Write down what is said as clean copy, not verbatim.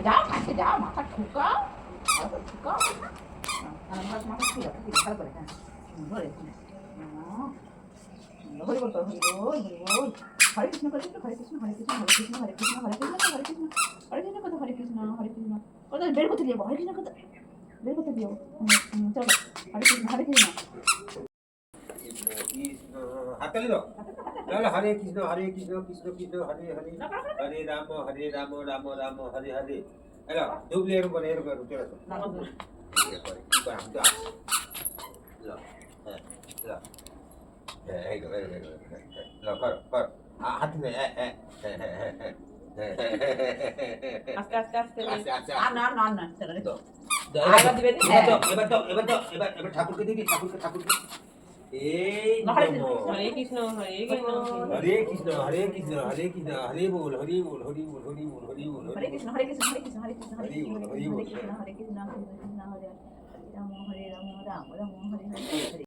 যাও কাছে যাও মাথা ঠুকাও ঠুকাও মাথা ঠিক আছে ভালো করে হ্যাঁ ধরে হরি বল হরি বল হরি বল হরে কৃষ্ণ হরে কৃষ্ণ হরে কৃষ্ণ হরে কৃষ্ণ হরে কৃষ্ণ হরে কৃষ্ণ হরে কৃষ্ণ হরে কৃষ্ণ কথা হরে কৃষ্ণ কথা বের করতে দিও হরে কৃষ্ণ কথা বের করতে দিও চলো হরে কৃষ্ণ হাততালি দাও তাহলে হরে কৃষ্ণ কৃষ্ণ কৃষ্ণ হরে হরে হরে রাম রাম রাম হরে হরে এলো ডুবলি এরকম চলে আসো হাত আস্তে আস্তে আস্তে না না না না এবার ঠাকুরকে দিবি ঠাকুরকে এই হরে কৃষ্ণ হরে কৃষ্ণ হরে কৃষ্ণ হরে কৃষ্ণ হরে কৃষ্ণ হরে বল হরি বল হরি বল হরি বল হরি বল হরে কৃষ্ণ হরে কৃষ্ণ হরে কৃষ্ণ হরে কৃষ্ণ হরে হরি বল কৃষ্ণ হরে কৃষ্ণ হরে কৃষ্ণ হরে রাম হরে রাম রাম রাম হরে হরে